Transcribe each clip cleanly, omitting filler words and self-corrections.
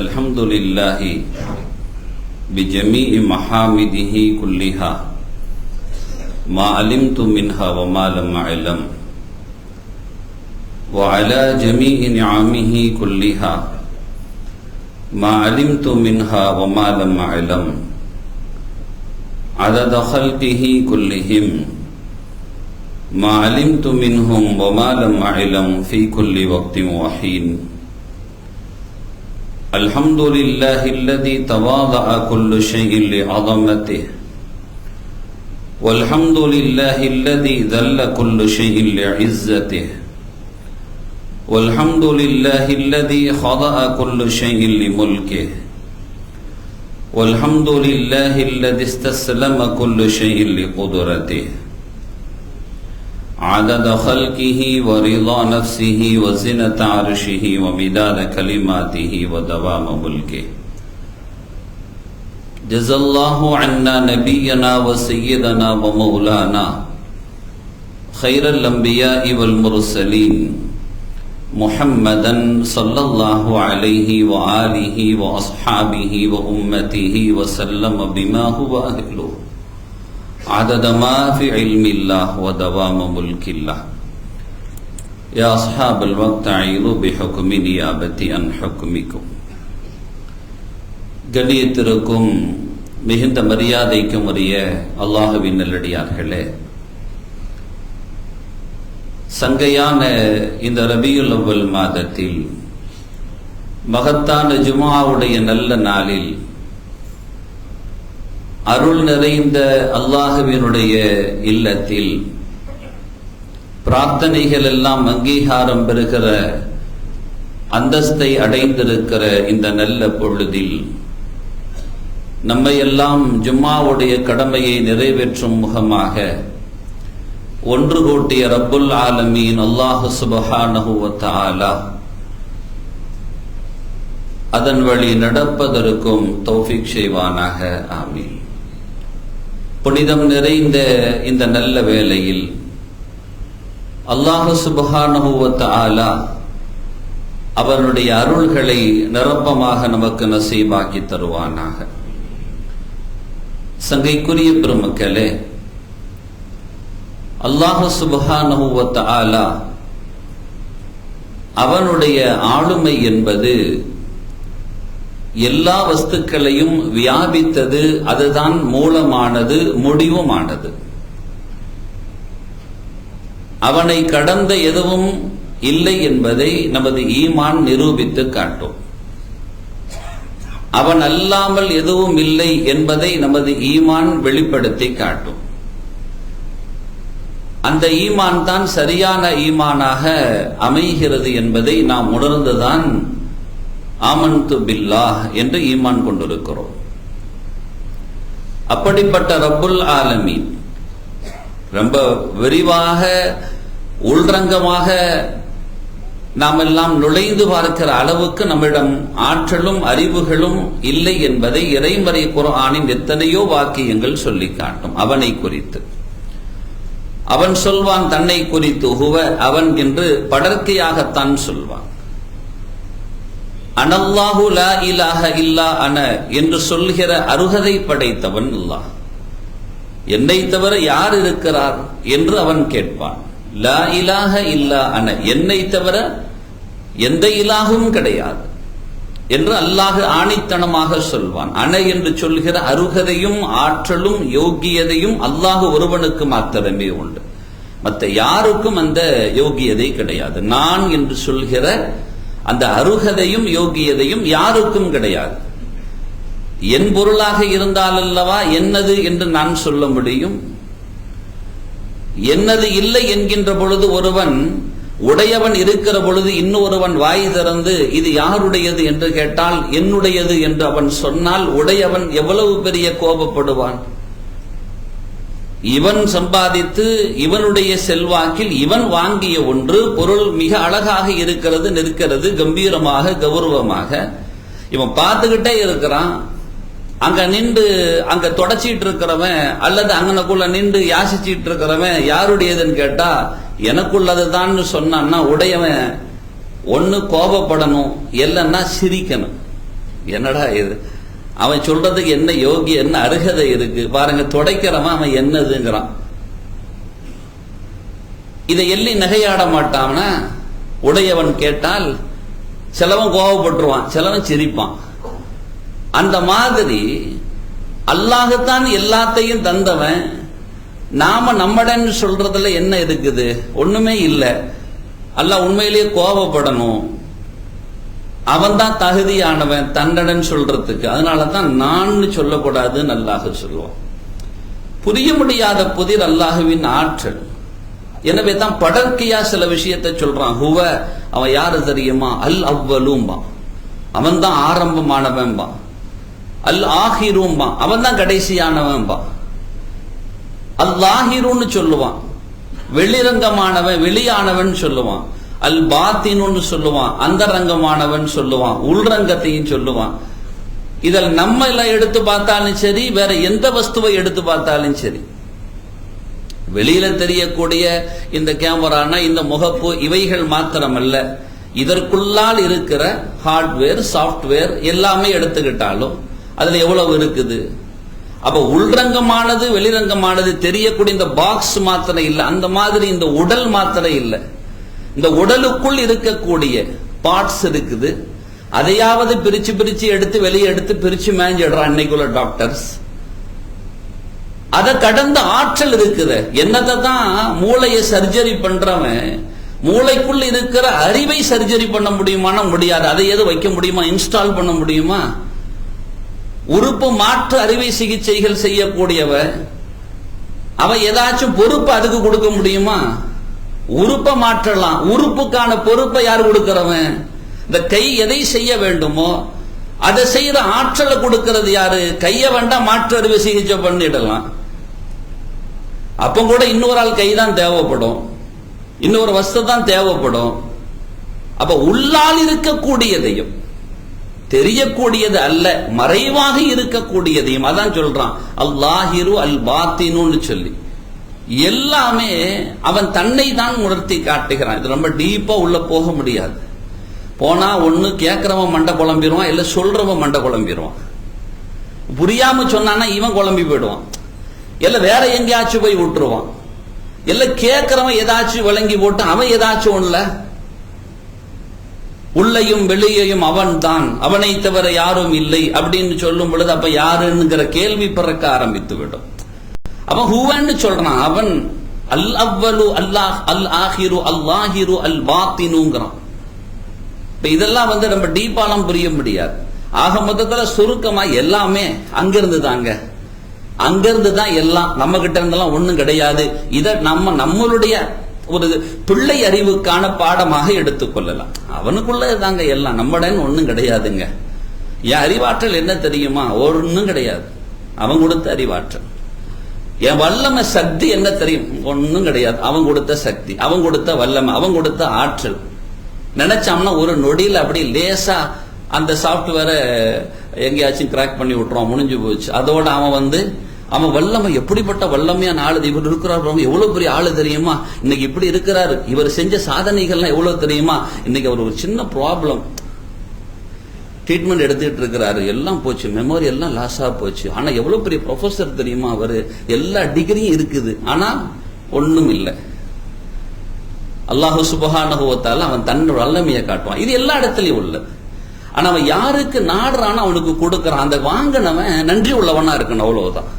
الحمد لله بجميع محامده كلها ما علمت منها وما لم أعلم وعلى جميع نعمه كلها ما علمت منها وما لم أعلم عدد خلقه كلهم ما علمت منهم وما لم أعلم في كل وقت وحين الحمد لله الذي تواضع كل شيء لعظمته والحمد لله الذي ذل كل شيء لعزته والحمد لله الذي خضع كل شيء لملكه والحمد لله الذي استسلم كل شيء لقدرته عدد خلقه ورضا نفسه وزنة عرشه ومداد كلماته ودوام ملكه جزا الله عنا نبينا وسيدنا ومولانا خير الأنبياء والمرسلين محمدا صلى الله عليه وآله وأصحابه وأمته وسلم بما هو أهله عدد ما في علم الله ودوام ملك الله يا أصحاب الوقت عيلوا بحكم نيابتي عن حكمكم கண்ணியத்திற்கும் மிகுந்த மரியாதைக்கும் உரிய அல்லாஹ்வின் நல்லடியார்களே, சங்கையான இந்த ரபியுல் அவ்வல் மாதத்தில் மகத்தான ஜுமாவுடைய நல்ல நாளில் அருள் நிறைந்த அல்லாஹ்வினுடைய இல்லத்தில் பிரார்த்தனைகள் எல்லாம் அங்கீகாரம் பெறுகிற அந்தஸ்தை அடைந்திருக்கிற இந்த நல்ல பொழுதில் நம்மை எல்லாம் ஜும்மாவுடைய கடமையை நிறைவேற்றும் முகமாக ஒன்று கூட்டிய ரப்புல் ஆலமீன் அல்லாஹ் சுப்ஹானஹு வ தஆலா அதன் வழி நடப்பதற்கும் தௌஃபீக் செய்வானாக. ஆமீன். புனிதம் நிறைந்த இந்த நல்ல வேளையில் அல்லாஹ் சுப்ஹானஹு வ தஆலா அவனுடைய அருள்களை நிரப்பமாக நமக்கு நசீபாக்கி தருவானாக. சங்கைக்குரிய பெருமக்களே, அல்லாஹ் சுப்ஹானஹு வ தஆலா அவனுடைய ஆளுமை என்பது எல்லா வஸ்துக்களையும் வியாபித்தது, அதுதான் மூலமானது, முடிவுமானது. அவனை கடந்த எதுவும் இல்லை என்பதை நமது ஈமான் நிரூபித்து காட்டும். அவன் அல்லாமல் எதுவும் இல்லை என்பதை நமது ஈமான் வெளிப்படுத்தி காட்டும். அந்த ஈமான் தான் சரியான ஈமானாக அமைகிறது என்பதை நாம் உணர்ந்துதான் ஆமன்து பில்லாஹ் என்று ஈமான் கொண்டிருக்கிறோம். அப்படிப்பட்ட ரப்புல் ஆலமீன் ரொம்ப விரிவாக உள்ரங்கமாக நாம் எல்லாம் நுழைந்து பார்க்கிற அளவுக்கு நம்மிடம் ஆற்றலும் அறிவுகளும் இல்லை என்பதை இறைமறை குர்ஆனின் எத்தனையோ வாக்கியங்கள் சொல்லி காட்டும். அவனை குறித்து அவன் சொல்வான், தன்னை குறித்து ஹுவ அவன் என்று படர்க்கையாகத்தான் சொல்வான். அனல்லாஹு லா இலாஹ இல்லா அன என்று சொல்கிற அருகதை படைத்தவன் அல்லாஹ். என்னை தவிர யார் இருக்கிறார் என்று அவன் கேட்பான். லா இலாஹ இல்லா அன, என்னை தவிர எந்த இலாகும் கிடையாது என்று அல்லாஹ் ஆணித்தனமாக சொல்வான். அன என்று சொல்கிற அருகதையும் ஆற்றலும் யோகியதையும் அல்லாஹ் ஒருவனுக்கு மாத்திரமே உண்டு. மற்ற யாருக்கும் அந்த யோகியதை கிடையாது. நான் என்று சொல்கிற அந்த அருகதையும் யோகியதையும் யாருக்கும் கிடையாது. என் பொருளாக இருந்தால் அல்லவா என்னது என்று நான் சொல்ல முடியும். என்னது இல்லை என்கின்ற பொழுது ஒருவன் உடையவன் இருக்கிற பொழுது இன்னொருவன் வாய் திறந்து இது யாருடையது என்று கேட்டால் என்னுடையது என்று அவன் சொன்னால் உடையவன் எவ்வளவு பெரிய கோபப்படுவான். இவன் சம்பாதித்து இவனுடைய செல்வாக்கில் இவன் வாங்கிய ஒன்று பொருள் மிக அழகாக இருக்கிறது, நிற்கிறது, கம்பீரமாக கௌரவமாக. இவன் பார்த்துக்கிட்டே இருக்கிறான். அங்க நின்று அங்க தொடச்சிட்டு இருக்கிறவன் அல்லது அங்கனக்குள்ள நின்று யாசிச்சிட்டு இருக்கிறவன் யாருடையதுன்னு கேட்டா எனக்குள்ளதுதான் சொன்னான்னா உடையவன் ஒன்னு கோபப்படணும், இல்லைன்னா சிரிக்கணும். என்னடா இது, அவன் சொல்றதுக்கு என்ன யோகி, என்ன அருகதை இருக்கு பாருங்க. துடைக்கிறவன் அவன் என்னதுங்கிறான். இதை எள்ளி நகையாட மாட்டான்னா உடையவன் கேட்டால் சிலவன் கோபப்பட்டுருவான், சிலவன் சிரிப்பான். அந்த மாதிரி அல்லாஹ்தான் எல்லாத்தையும் தந்தவன். நாம நம்மடன்னு சொல்றதுல என்ன இருக்குது? ஒண்ணுமே இல்லை. அல்லாஹ் உண்மையிலேயே கோபப்படணும். அவன் தான் தகுதியானவன் தண்டனை சொல்றதுக்கு. அதனாலதான் நான் சொல்லக்கூடாதுன்னு அல்லாஹ் சொல்லுவான். புரிய முடியாத புதிர் அல்லாஹுவின் ஆற்றல். எனவே தான் படர்க்கையா சில விஷயத்தை சொல்றான். ஹுவ, அவன் யாரு தெரியுமா? அல் அவ்வலும்பா, அவன் தான் ஆரம்பமானவன்பா. அல் ஆஹிரும்பா, அவன் தான் கடைசியானவன்பா. அல்லாஹிருன்னு சொல்லுவான், வெளிரங்கமானவன், வெளியானவன் சொல்லுவான். அல் பாத்தின்னு சொல்லுவான், அந்தரங்கமானவன் சொல்லுவான், உள்ரங்கத்தையும் சொல்லுவான். இதில் நம்ம எல்லாம் எடுத்து பார்த்தாலும் சரி, வேற எந்த வஸ்துவை எடுத்து பார்த்தாலும் சரி, வெளியில தெரியக்கூடிய இந்த கேமரானா இந்த முகப்பு இவைகள் மாத்திரமல்ல, இதற்குள்ளால் இருக்கிற ஹார்ட்வேர் சாப்ட்வேர் எல்லாமே எடுத்துக்கிட்டாலும் அதுல எவ்வளவு இருக்குது. அப்ப உள்ரங்கமானது வெளிரங்கமானது தெரியக்கூடிய இந்த பாக்ஸ் மாத்திரம் இல்லை, அந்த மாதிரி இந்த உடல் மாத்திரம் இல்லை. இந்த உடலுக்குள் இருக்கக்கூடிய பார்ட்ஸ் இருக்குது. அதையாவது பிரிச்சு பிரிச்சு எடுத்து வெளியே எடுத்து பிரிச்சு மேஞ்சிடுறான் இன்னைக்குள்ள டாக்டர்ஸ். அதை கடந்த ஆற்றல் இருக்குது. என்னத்தை தான் மூளையை சர்ஜரி பண்றவன் மூளைக்குள் இருக்கிற அறிவை சர்ஜரி பண்ண முடியுமானா முடியாது. அதை எது வைக்க முடியுமா? இன்ஸ்டால் பண்ண முடியுமா? உறுப்பு மாற்று அறுவை சிகிச்சைகள் செய்யக்கூடியவ அவ ஏதாச்சும் பொறுப்பு அதுக்கு கொடுக்க முடியுமா? உறுப்பை மாற்றலாம். உறுப்புக்கான பொறுப்பை யார் கொடுக்கிறவன்? இந்த கை எதை செய்ய வேண்டுமோ அதை செய்யற ஆற்றலை கொடுக்கிறது யாரு? கைய வேண்டாம், மாற்று அறுவை சிகிச்சை பண்ணிடலாம். அப்ப கூட இன்னொரு ஆள் கை தான் தேவைப்படும், இன்னொரு வஸ்து தான் தேவைப்படும். அப்ப உள்ளால் இருக்கக்கூடியதையும் தெரியக்கூடியது அல்ல, மறைவாக இருக்கக்கூடியதையும் அதான் சொல்றான் அல்லாஹிரு அல் பாத்தின்னு சொல்லி. எல்லாமே அவன் தன்னை தான் உணர்த்தி காட்டுகிறான். இது ரொம்ப டீப்பா உள்ள போக முடியாது. போனா ஒண்ணு கேட்கிறவன் மண்டை குழம்பிடுவான், இல்ல சொல்றவன் மண்டை குழம்பிடுவான். புரியாம சொன்னானா இவன் குழம்பி போயிடுவான், இல்ல வேற எங்கேயாச்சும் போய் விட்டுருவான், இல்ல கேட்கிறவன் ஏதாச்சும் விளங்கி போட்டு அவன் ஏதாச்சும் ஒண்ணுல உள்ளையும் வெளியையும் அவன் தான், அவனை தவிர யாரும் இல்லை அப்படின்னு சொல்லும் பொழுது அப்ப யாருங்கிற கேள்வி பிறக்க ஆரம்பித்து விடும். அவன் ஹுவன்னு சொல்றான், அவன் அல் அவ்வலு அல்லாஹ் அல் ஆஹிரு அல்லாஹிரு அல் பாத்தினுங்கிறான். இதெல்லாம் ரொம்ப டீப்பாலாம் புரிய முடியாது. ஆக மொத்தத்துல சுருக்கமா எல்லாமே அங்கிருந்து தாங்க, அங்கிருந்து தான் எல்லாம். நம்ம கிட்ட இருந்தெல்லாம் ஒண்ணும் கிடையாது. இதை நம்மளுடைய ஒரு பிள்ளை அறிவுக்கான பாடமாக எடுத்துக்கொள்ளலாம். அவனுக்குள்ள தாங்க எல்லாம், நம்மடன் ஒண்ணும் கிடையாதுங்க. என் அறிவாற்றல் என்ன தெரியுமா? ஒன்னும் கிடையாது. அவன் கொடுத்த அறிவாற்றல். என் வல்லமை சக்தி என்ன தெரியும்? ஒன்னும் கிடையாது. அவன் கொடுத்த சக்தி, அவன் கொடுத்த வல்லமை, அவன் கொடுத்த ஆற்றல். நினைச்சோம்னா ஒரு நொடியில் அப்படி லேசா அந்த சாப்ட்வேரை எங்கேயாச்சும் கிராக் பண்ணி விட்டுருவான், முடிஞ்சு போச்சு. அதோட அவன் வல்லமை எப்படிப்பட்ட வல்லமையான ஆளு இவர் இருக்கிறார், எவ்வளவு பெரிய ஆளு தெரியுமா? இன்னைக்கு இப்படி இருக்கிறாரு, இவர் செஞ்ச சாதனைகள்லாம் எவ்வளவு தெரியுமா? இன்னைக்கு அவர் ஒரு சின்ன ப்ராப்ளம் ட்ரீட்மெண்ட் எடுத்துட்டு இருக்கிறாரு, எல்லாம் போச்சு, மெமரி எல்லாம் லாஸா போச்சு. ஆனா எவ்வளவு பெரிய ப்ரொஃபசர் தெரியுமா? அவரு எல்லா டிகிரியும் இருக்குது, ஆனா ஒண்ணும் இல்லை. அல்லாஹு சுப்ஹானஹு வ தஆலா அவன் தன் வல்லமையை காட்டுவான். இது எல்லா இடத்துலயும் உள்ளது. ஆனா அவன் யாருக்கு நாடுறானோ அவனுக்கு கொடுக்கறான். அந்த வாங்கினவன் நன்றி உள்ளவனா இருக்கணும், அவ்வளவுதான்.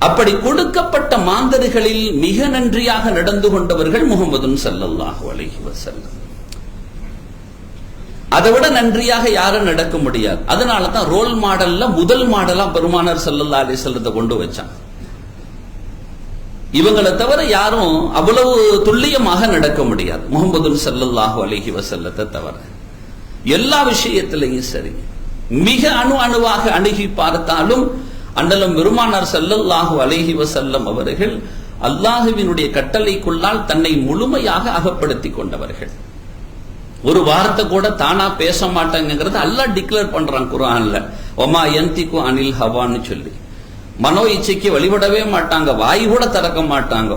அப்படி கொடுக்கப்பட்ட மாந்தர்களில் மிக நன்றியாக நடந்து கொண்டவர்கள் முஹம்மது ஸல்லல்லாஹு அலைஹி வஸல்லம். அதை விட நன்றியாக யாரும் நடக்க முடியாது. அதனாலதான் ரோல் மாடல்ல முதல் மாடலா பெருமானார் ஸல்லல்லாஹு அலைஹி வஸல்லத்தை கொண்டு வச்சான். இவங்களை தவிர யாரும் அவ்வளவு துல்லியமாக நடக்க முடியாது, முஹம்மது ஸல்லல்லாஹு அலைஹி வஸல்லத்தை தவிர. எல்லா விஷயத்திலையும் சரி, மிக அணுவாக அணுகி பார்த்தாலும் அண்ணலும் பெருமானார் ஸல்லல்லாஹு அலைஹி வஸல்லம் அவர்கள் அல்லாஹுவினுடைய கட்டளைக்குள்ளால் தன்னை முழுமையாக அகப்படுத்திக் கொண்டவர்கள். ஒரு வார்த்தை கூட தானா பேச மாட்டாங்கிறது அல்லாஹ் டிக்ளேர் பண்றான் குர்ஆன்ல. வமா யந்திகு அனில் ஹவான்னு சொல்லி. மனோ இச்சைக்கு வழிபடவே மாட்டாங்க, வாய் கூட திறக்க மாட்டாங்க.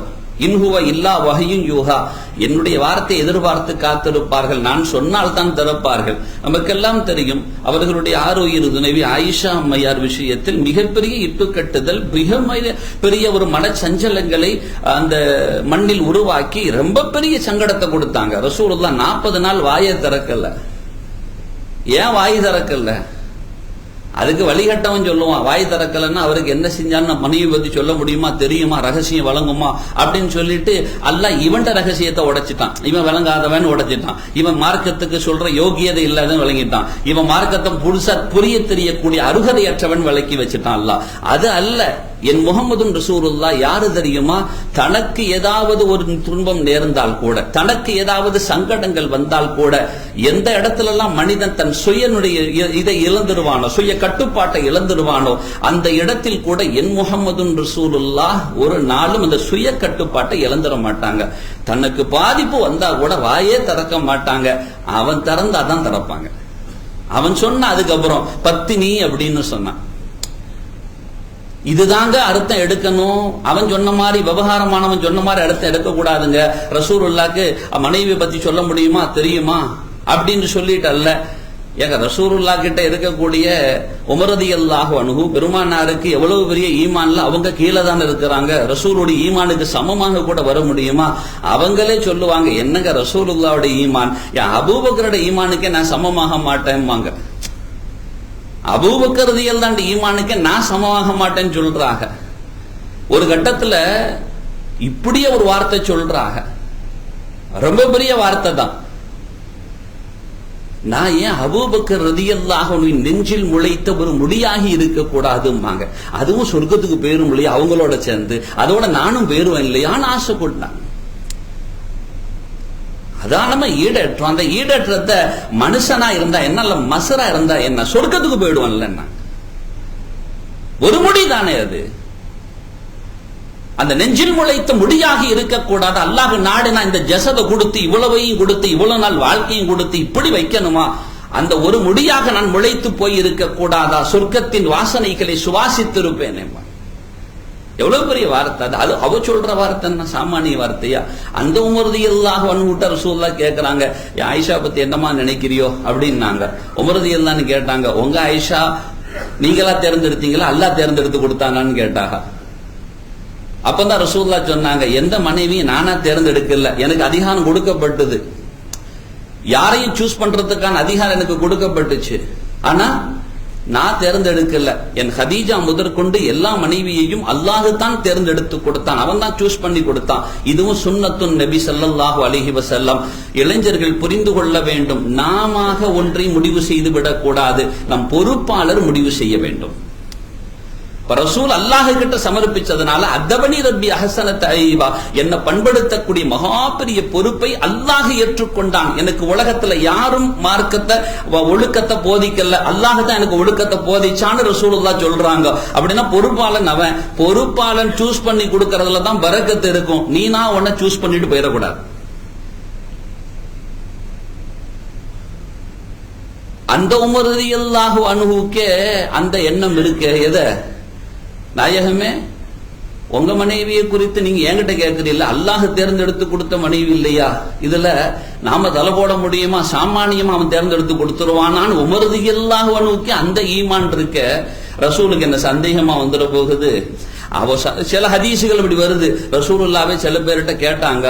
இன்ஹுவ இல்லா வஹியும் யூஹா, என்னுடைய வார்த்தை எதிர்பார்த்து காத்திருப்பார்கள், நான் சொன்னால் தான் திறப்பார்கள். நமக்கெல்லாம் தெரியும் அவர்களுடைய ஆரோக்கிய துணைவி ஆயிஷா அம்மையார் விஷயத்தில் மிகப்பெரிய இட்டுக்கட்டுதல், மிக பெரிய ஒரு மனச்சஞ்சலங்களை அந்த மண்ணில் உருவாக்கி ரொம்ப பெரிய சங்கடத்தை கொடுத்தாங்க. ரசூலுல்லாஹ் 40 நாள் வாயை திறக்கல. ஏன் வாய் திறக்கல? அதுக்கு வழிகட்டவன் சொல்லுவான், வாய் திறக்கலன்னா அவருக்கு என்ன செஞ்சான்னு மனைவி பத்தி சொல்ல முடியுமா, தெரியுமா, ரகசியம் வழங்குமா அப்படின்னு சொல்லிட்டு அல்லாஹ் இவன் ரகசியத்தை உடைச்சிட்டான். இவன் விளங்காதவன் உடைச்சிட்டான். இவன் மார்க்கத்துக்கு சொல்ற யோகியதை இல்லாதவன் விளங்கிட்டான். இவன் மார்க்கத்தை புதுசா புரிய தெரியக்கூடிய அருகதையற்றவன் விளக்கி வச்சுட்டான் அல்லாஹ். அது அல்ல, என் முஹம்மது ரசூலுல்லாஹ் யாரு தெரியுமா? தனக்கு ஏதாவது ஒரு துன்பம் நேர்ந்தால் கூட, தனக்கு ஏதாவது சங்கடங்கள் வந்தால் கூட, எந்த இடத்துல எல்லாம் மனிதன் தன் சுயனுடைய இதை இழந்துருவானோ, சுய கட்டுப்பாட்டை இழந்துருவானோ, அந்த இடத்தில் கூட என் முஹம்மது ரசூலுல்லாஹ் ஒரு நாளும் அந்த சுய கட்டுப்பாட்டை இழந்துட மாட்டாங்க. தனக்கு பாதிப்பு வந்தா கூட வாயே திறக்க மாட்டாங்க. அவன் திறந்தாதான் திறப்பாங்க. அவன் சொன்ன அதுக்கப்புறம் பத்தினி அப்படின்னு சொன்னான். இதுதாங்க அர்த்தம் எடுக்கணும். அவன் சொன்ன மாதிரி, விவகாரமானவன் சொன்ன மாதிரி அர்த்தம் எடுக்க கூடாதுங்க. ரசூலுல்லாஹ்க்கு மனைவி பத்தி சொல்ல முடியுமா, தெரியுமா அப்படின்னு சொல்லிட்டு அல்ல. ஏங்க ரசூலுல்லாஹ் கிட்ட இருக்கக்கூடிய உமர் ரலியல்லாஹு அன்ஹு பெருமானாருக்கு எவ்வளவு பெரிய ஈமான்ல அவங்க கீழே தான் இருக்கிறாங்க. ரசூலுடைய ஈமானுக்கு சமமாக கூட வர முடியுமா? அவங்களே சொல்லுவாங்க, என்னங்க ரசூலுல்லாஹ்வுடைய ஈமான் அபூபக்கரோட ஈமானுக்கே நான் சமமாக மாட்டேன்பாங்க. அபூபக்கர் ரலியல்லாஹு அன்ஹு ஈமானுக்கு நான் சமமாக மாட்டேன்னு சொல்றாங்க. ஒரு கட்டத்துல இப்படியே ஒரு வார்த்தை சொல்றாங்க, ரொம்ப பெரிய வார்த்தை தான். நான் ஏன் அபூபக்கர் ரலியல்லாஹு அன்ஹு நெஞ்சில் முளைத்த ஒரு முடியாகி இருக்க கூடாதும்பாங்க. அதுவும் சொர்க்கத்துக்கு பேரும் இல்லையா அவங்களோட சேர்ந்து, அதோட நானும் பேருவேன் இல்லையான்னு ஆசைப்பட்டாங்க. அதான் நம்ம ஈடேற்றம். அந்த ஈடேற்றத்தை மனுஷனா இருந்தா என்ன, மசரா இருந்தா என்ன, சொர்க்கத்துக்கு போயிடுவான்ல. ஒரு முடி தானே அது. அந்த நெஞ்சில் முளைத்த முடியாக இருக்கக்கூடாது. அல்லாஹ் நாடுனா இந்த ஜசதை கொடுத்து, இவ்வளவையும் கொடுத்து, இவ்வளவு நாள் வாழ்க்கையும் கொடுத்து இப்படி வைக்கணுமா? அந்த ஒரு முடியாக நான் முளைத்து போய் இருக்க கூடாதா? சொர்க்கத்தின் வாசனைகளை சுவாசித்திருப்பேன். எவ்வளவு பெரிய வார்த்தை அது. அவ சொல்ற வார்த்தை என்ன சாமானிய வார்த்தையா? அந்த உமர் ரலியல்லாஹு அன்ஹு ரசூலுல்லாஹ் கேக்குறாங்க, ஆயிஷா பத்தி என்னமா நினைக்கிறியோ அப்படின்னாங்க. உமர் ரலியல்லாஹு கேட்டாங்க, உங்க ஆயிஷா நீங்களா தேர்ந்தெடுத்தீங்களா, அல்லாஹ் தேர்ந்தெடுத்து கொடுத்தானான்னு கேட்டாங்க. அப்பதான் ரசூலுல்லாஹ் சொன்னாங்க, எந்த மனைவியும் நானா தேர்ந்தெடுக்கல, எனக்கு அதிகாரம் கொடுக்கப்பட்டது. யாரையும் சூஸ் பண்றதுக்கான அதிகாரம் எனக்கு கொடுக்கப்பட்டுச்சு. ஆனா நான் தேர்ந்தெடுக்கல. என் ஹதீஜா முதற்கொண்டு எல்லா மனைவியையும் அல்லாஹ் தான் தேர்ந்தெடுத்து கொடுத்தான். அவன் தான் சூஸ் பண்ணி கொடுத்தான். இதுவும் சுன்னத்துன் நபி ஸல்லல்லாஹு அலைஹி வஸல்லம். இளைஞர்கள் புரிந்து கொள்ள வேண்டும், நாம ஒன்றை முடிவு செய்து விடக்கூடாது. நம் பொறுப்பாளர் முடிவு செய்ய வேண்டும். ரசூல் அல்லாஹ் கிட்ட சமர்ப்பிச்சதுனால அத்தபனி ரப்பி அஹ்ஸன தஅய்யிபா, என்ன பண்படுத்தக்கூடிய மகா பெரிய பொறுப்பை அல்லாஹ் ஏற்றுக்கொண்டான். எனக்கு உலகத்துல யாரும் மார்க்கத்தை ஒழுக்கத்தை போதிக்கல, அல்லாஹ் தான் எனக்கு ஒழுக்கத்தை போதிச்சான்னு ரசூலுல்லாஹ் சொல்றாங்க. அப்படின்னா பொறுப்பாளன் அவன். பொறுப்பாளன் சூஸ் பண்ணி கொடுக்கறதுல தான் பரக்கத்து இருக்கும். நீனா உன்னை சூஸ் பண்ணிட்டு போயிடக்கூடாது. அந்த உமர் ரலியல்லாஹு அன்ஹுக்கே அந்த எண்ணம் இருக்கு. எதை நாயகமே, உங்க மனைவியை குறித்து நீங்க என்கிட்ட கேட்கிறீல்ல, அல்லாஹ் தேர்ந்தெடுத்து கொடுத்த மனைவி இல்லையா? இதுல நாம தலை போட முடியுமா? சாமானியமா அவன் தேர்ந்தெடுத்து கொடுத்துருவானான்னு உமர் ரலியல்லாஹு அன்ஹுக்கு அந்த ஈமான் இருக்க. ரசூலுக்கு என்ன சந்தேகமா வந்துட போகுது? சில ஹதீசுகள் இப்படி வருது, ரசூலுல்லாஹ்வே சில பேர்கிட்ட கேட்டாங்க,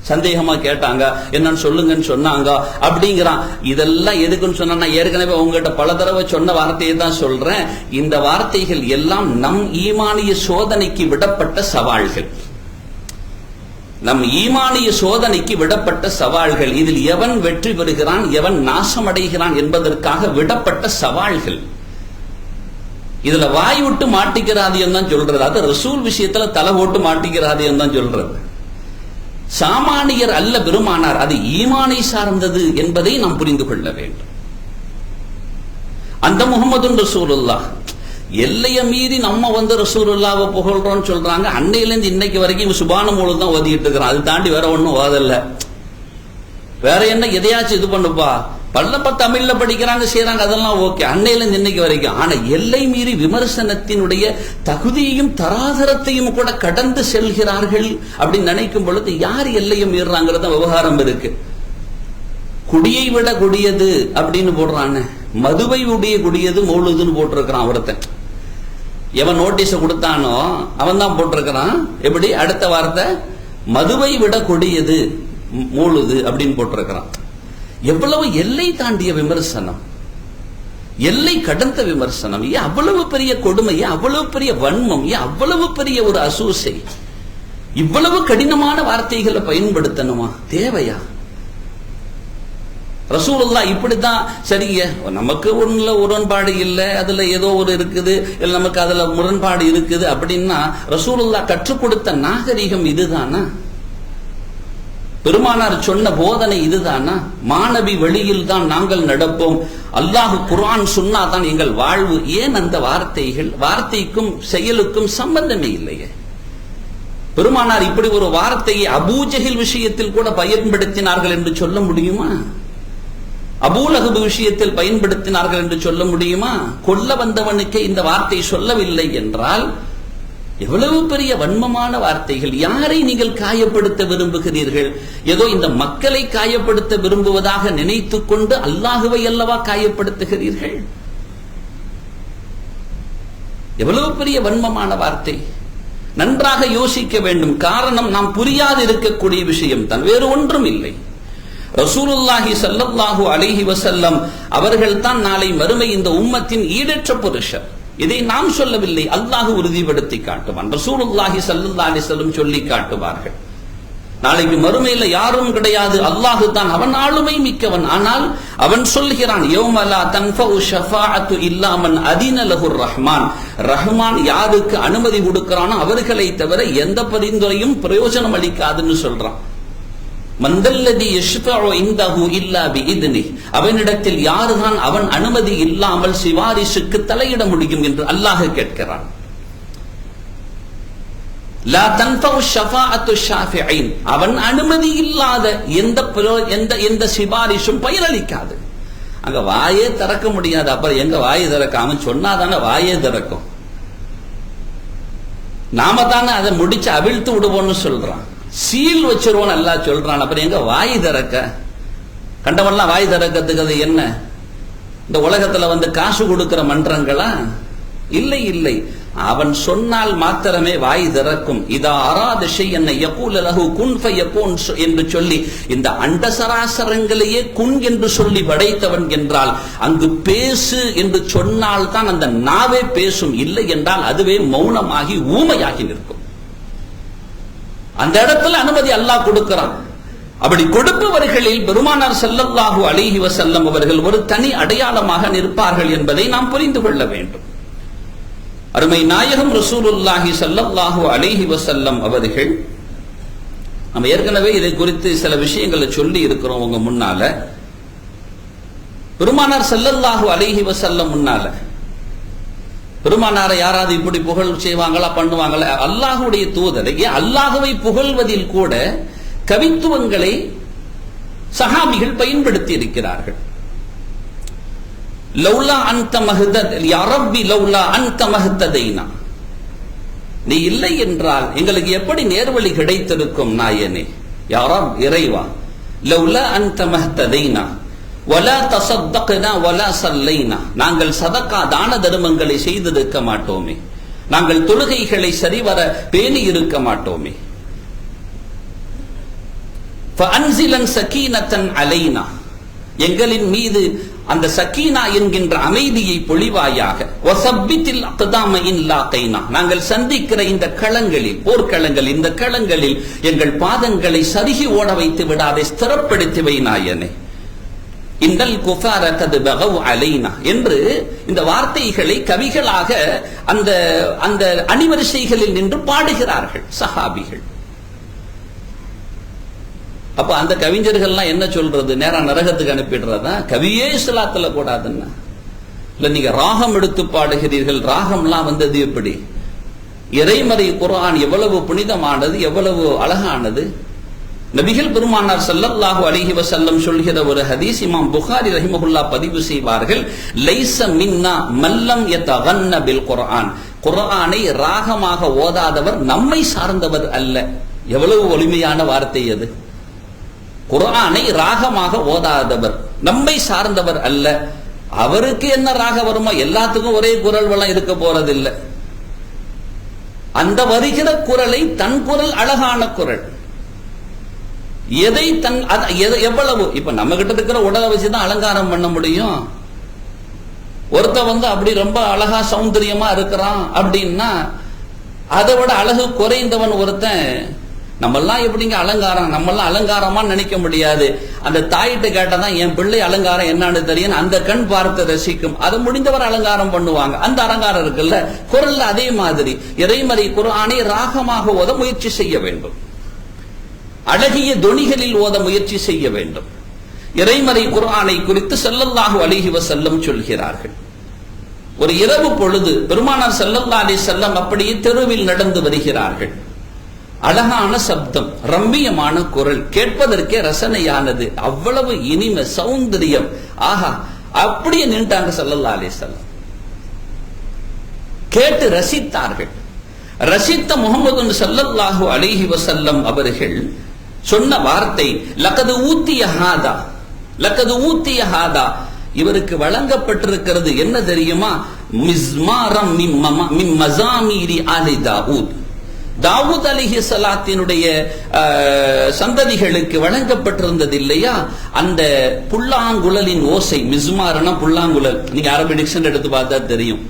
சந்தேகமா கேட்டாங்க, என்னன்னு சொல்லுங்கன்னு சொன்னாங்க அப்படிங்கிறான். இதெல்லாம் எதுக்குன்னு சொன்னா, ஏற்கனவே உங்ககிட்ட பல தடவை சொன்ன வார்த்தையை தான் சொல்றேன். இந்த வார்த்தைகள் எல்லாம் நம் ஈமானிய சோதனைக்கு விடப்பட்ட சவால்கள். நம் ஈமானிய சோதனைக்கு விடப்பட்ட சவால்கள். இதில் எவன் வெற்றி பெறுகிறான், எவன் நாசமடைகிறான் என்பதற்காக விடப்பட்ட சவால்கள். இதுல வாய் விட்டு மாட்டிக்கிறாதியம் தான் சொல்றது. அது ரசூல் விஷயத்துல தலை போட்டு மாட்டிக்கிறாதியம் தான் சொல்றது. சாமானியர் அல்ல பெருமானார், அது ஈமானை சார்ந்தது என்பதை நாம் புரிந்து கொள்ள வேண்டும். அந்த முஹம்மது ரசூலுல்லாஹ் எல்லைய மீறி நம்ம ரசூலுல்லாஹ்வை புகழ்றோம்னு சொல்றாங்க. அன்னையிலிருந்து இன்னைக்கு வரைக்கும் சுபான மூலம் தான் ஓதிட்டு இருக்கிறான். அது தாண்டி வேற ஒன்னும் ஓதல்ல. வேற என்ன எதையாச்சும் இது பண்ணுப்பா, பல்லப்ப தமிழ்ல படிக்கிறாங்க, செய்யறாங்க, அதெல்லாம் ஓகே, அன்னையில இன்னைக்கு வரைக்கும். ஆனா எல்லை மீறி விமர்சனத்தினுடைய தகுதியையும் தராதரத்தையும் கூட கடந்து செல்கிறார்கள் அப்படின்னு நினைக்கும் பொழுது யார் எல்லையும் மீறாங்கிறத விவகாரம் இருக்கு. குடியை விட கொடியது அப்படின்னு போடுறான், மதுவை உடைய கொடியது மௌலுதுன்னு போட்டிருக்கிறான் ஒருத்தன். எவன் நோட்டீஸ கொடுத்தானோ அவன் தான் போட்டிருக்கிறான். எப்படி அடுத்த வார்த்தை மதுவை விட கொடியது மௌலுது அப்படின்னு போட்டிருக்கிறான். எவ்வளவு எல்லை தாண்டிய விமர்சனம், எல்லை கடந்த விமர்சனம். ஏன் அவ்வளவு பெரிய கொடுமை, ஏன் அவ்வளவு பெரிய வன்மம், ஏன் அவ்வளவு பெரிய ஒரு அசூசை, இவ்வளவு கடினமான வார்த்தைகளை பயன்படுத்தணுமா? தேவையா? ரசூலுல்லாஹ் இப்படித்தான். சரிங்க, நமக்கு ஒண்ணுல உடன்பாடு இல்லை, அதுல ஏதோ ஒரு இருக்குது, இல்ல நமக்கு அதுல முரண்பாடு இருக்குது அப்படின்னா ரசூலுல்லாஹ் கற்றுக் கொடுத்த நாகரிகம் இதுதானா? பெருமானார் சொன்ன போதனை இதுதானா? மாணவி வழியில் தான் நாங்கள் நடப்போம், அல்லாஹ் குர்ஆன் சுன்னா தான் எங்கள் வாழ்வு. ஏன் அந்த வார்த்தைகள்? வார்த்தைக்கும் செயலுக்கும் சம்பந்தமே இல்லையே. பெருமானார் இப்படி ஒரு வார்த்தையை அபூஜஹில் விஷயத்தில் கூட பயன்படுத்தினார்கள் என்று சொல்ல முடியுமா? அபூலஹப் விஷயத்தில் பயன்படுத்தினார்கள் என்று சொல்ல முடியுமா? கொல்ல வந்தவனுக்கு இந்த வார்த்தை சொல்லவில்லை என்றால் எவ்வளவு பெரிய வன்மமான வார்த்தைகள். யாரை நீங்கள் காயப்படுத்த விரும்புகிறீர்கள்? ஏதோ இந்த மக்களை காயப்படுத்த விரும்புவதாக நினைத்துக் கொண்டு அல்லாஹுவை அல்லவா காயப்படுத்துகிறீர்கள்? எவ்வளவு பெரிய வன்மமான வார்த்தை. நன்றாக யோசிக்க வேண்டும். காரணம், நாம் புரியாது இருக்கக்கூடிய விஷயம் தான், வேறு ஒன்றும் இல்லை. ரசூலுல்லாஹி ஸல்லல்லாஹு அலைஹி வஸல்லம் அவர்கள் தான் நாளை மறுமை இந்த உம்மத்தின் ஈடற்ற புருஷர். இதை நாம் சொல்லவில்லை, அல்லாஹ் உறுதிப்படுத்தி காட்டுவான். ரசூலுல்லாஹி ஸல்லல்லாஹு அலைஹி வஸல்லம் சொல்லி காட்டுவார்கள். நாளைக்கு மறுமையில யாரும் கிடையாது, அல்லாஹ் தான். அவன் ஆளுமை மிக்கவன். ஆனால் அவன் சொல்கிறான், யௌம லா தன்ஃபஉ ஷஃபாஅத்து இல்லா மன் அதின லஹுர் ரஹ்மான். ரஹ்மான் யாருக்கு அனுமதி கொடுக்கிறானோ அவர்களை தவிர எந்த பரிந்துரையும் பிரயோஜனம் அளிக்காதுன்னு சொல்றான். மந்தல்லதி யஷ்ஃபஉ இன்தஹு இல்லா பிஇذنஹி. அவனிடத்தில் யார்தான் அவன் அனுமதி இல்லாமல் சிபாரிசுக்கு தலையிட முடியும் என்று அல்லாஹ் கேட்கிறான். லா தன்ஃபஉ ஷஃபாஅத்து ஷாஃபிஈன். அவன் அனுமதி இல்லாத எந்த சிபாரிசும் பயனளிக்காது. அங்க வாயே திறக்க முடியாது. அப்புறம் எங்க வாயை திறக்காம சொன்னாதானே வாயே திறக்கும். நாம தானே அதை முடிச்சு அவிழ்த்து விடுவோம்னு சொல்றான். சீல் வச்சிருவோம் அல்லா சொல்றான். அப்புறம் எங்க வாய் திறக்க? கண்டவன்லாம் வாய் திறக்கிறதுக்கு அது என்ன? இந்த உலகத்துல வந்து காசு கொடுக்கிற மன்றங்களா? இல்லை இல்லை. அவன் சொன்னால் மாத்திரமே வாய் திறக்கும். இதா அராத ஷைஅன் யகூல லஹு குன் ஃபயகூன் என்று சொல்லி இந்த அண்டசராசரங்களையே குன் என்று சொல்லி படைத்தவன் என்றால் அங்கு பேசு என்று சொன்னால் தான் அந்த நாவே பேசும். இல்லை என்றால் அதுவே மௌனமாகி ஊமையாகி நிற்கும். அந்த இடத்துல அனுமதி அல்லாஹ் கொடுக்கிறான். அப்படி கொடுப்பவர்களில் பெருமானார் ஸல்லல்லாஹு அலைஹி வஸல்லம் அவர்கள் ஒரு தனி அடையாளமாக நிற்பார்கள் என்பதை நாம் புரிந்து கொள்ள வேண்டும். அருமை நாயகம் ரசூலுல்லாஹி ஸல்லல்லாஹு அலைஹி வஸல்லம் அவர்கள், நம்ம ஏற்கனவே இதை குறித்து சில விஷயங்களை சொல்லி இருக்கிறோம் உங்க முன்னால. பெருமானார் ஸல்லல்லாஹு அலைஹி வஸல்லம் முன்னால பெருமானாரை யாராவது இப்படி புகழ் செய்வாங்களா, பண்ணுவாங்களா? அல்லாஹுடைய தூதரை, அல்லாஹுவை புகழ்வதில் கூட கவித்துவங்களை சஹாபிகள் பயன்படுத்தி இருக்கிறார்கள். லௌலா அன்த மஹ்தத் யா ரப்பி லௌலா அன்த மஹ்ததைனா. நீ இல்லை என்றால் எங்களுக்கு எப்படி நேர்வழி கிடைத்திருக்கும் நாயனே. யா ரப், இறைவா. லௌலா அன்த மஹ்ததைனா வலா தஸத்தக்னா வலா ஸல்லைனா. நாங்கள் சதக்கா தான தர்மங்களை செய்திருக்க மாட்டோமே, நாங்கள் தொழுகைகளை சரிவர பேணி இருக்க மாட்டோமே. ஃபஅன்ஸிலன் ஸகீனத்தன் அலைனா. எங்களின் மீது அந்த சக்கீனா என்கின்ற அமைதியை பொழிவாயாக. வஸப்பித்தில் அக்தாம இன் லாகைனா. நாங்கள் சந்திக்கிற இந்த களங்களில், போர்க்களங்களில், இந்த களங்களில் எங்கள் பாதங்களை சருகி ஓட வைத்து விடாதே, ஸ்திரப்படுத்தி வை நாயனே. இன்னல் குஃபார கத் பகவ் அலைனா என்று இந்த வார்த்தைகளை கவிகளாக அந்த அந்த அணிவரிசைகளில் நின்று பாடுகிறார்கள் சஹாபிகள். அப்ப அந்த கவிஞர்கள்லாம் என்ன சொல்றது? நேரா நரகத்துக்கு அனுப்பிடுறதா? கவியே இஸ்லாத்துல கூடாதுன்னா இல்ல. நீங்க ராகம் எடுத்து பாடுகிறீர்கள். ராகம்லாம் வந்தது எப்படி? இறைமறை குர்ஆன் எவ்வளவு புனிதமானது, எவ்வளவு அழகானது. நபிகள் பெருமானார் ஸல்லல்லாஹு அலைஹி வஸல்லம் சொல்கிற ஒரு ஹதீஸ் இமாம் புகாரி ரஹிமஹுல்லாஹ் பதிவு செய்வார்கள், லைஸ மின்னா மல்லம் யதகன்ன பில் குர்ஆன். குர்ஆனை ராகமாக ஓதாதவர் நம்மை சார்ந்தவர் அல்ல. எவ்வளவு ஒளிமையான வார்த்தை அது! குர்ஆனை ராகமாக ஓதாதவர் நம்மை சார்ந்தவர் அல்ல. அவருக்கு என்ன ராக வருமோ, எல்லாத்துக்கும் ஒரே குரல் வளம் இருக்க போறதில்லை. அந்த வருகிற குரலை, தன் குரல் அழகான குரல், எதை தன் எவ்வளவு, இப்ப நம்ம கிட்ட இருக்கிற உடலை வச்சுதான் அலங்காரம் பண்ண முடியும். ஒருத்த அப்படி ரொம்ப அழகா சௌந்தரியமா இருக்கிறான் அப்படின்னா அதை விட அழகு குறைந்தவன் ஒருத்தன். நம்மெல்லாம் எப்படிங்க அலங்காரம், நம்மெல்லாம் அலங்காரமா நினைக்க முடியாது. அந்த தாயிட்ட கேட்டாதான் என் பிள்ளை அலங்காரம் என்னன்னு தெரியும், அந்த கண் பார்த்து ரசிக்கும். அதை முடிந்தவர் அலங்காரம் பண்ணுவாங்க. அந்த அலங்காரம் இருக்குல்ல, குரல்ல அதே மாதிரி இறைமறை குர்ஆனை ராகமாக ஓத முயற்சி செய்ய வேண்டும். அழகிய தொனிகளில் ஓத முயற்சி செய்ய வேண்டும். இறைமறை குர்ஆனை குறித்து ஸல்லல்லாஹு அலைஹி வஸல்லம் சொல்கிறார்கள். ஒரு இரவு பொழுது பெருமானார் ஸல்லல்லாஹு அலைஹி வஸல்லம் அப்படியே தெருவில் நடந்து வருகிறார்கள். அழகான சப்தம், ரம்மியமான குரல், கேட்பதற்கே ரசனையானது, அவ்வளவு இனிமை, சௌந்தரியம். ஆஹா, அப்படியே நின்றாங்க ஸல்லல்லாஹு அலைஹி வஸல்லம். கேட்டு ரசித்தார்கள். ரசித்த முஹம்மது ஸல்லல்லாஹு அலைஹி வஸல்லம் அவர்கள் சொன்ன வார்த்தை, லகது ஊத்திய ஹாதா, லகது ஊத்திய ஹாதா, இவருக்கு வழங்கப்பட்டிருக்கிறது என்ன தெரியுமா? மிஸ்மாரம் மின் மஸாமீரி ஆலி தாவூத். தாவூத் அலைஹிஸ்ஸலாத்தினுடைய சந்ததிகளுக்கு வழங்கப்பட்டிருந்தது இல்லையா, அந்த புல்லாங்குழலின் ஓசை. மிஸ்மாரனா புல்லாங்குழல், நீங்க அரபி டிக்ஷனரி எடுத்து பார்த்தா தெரியும்.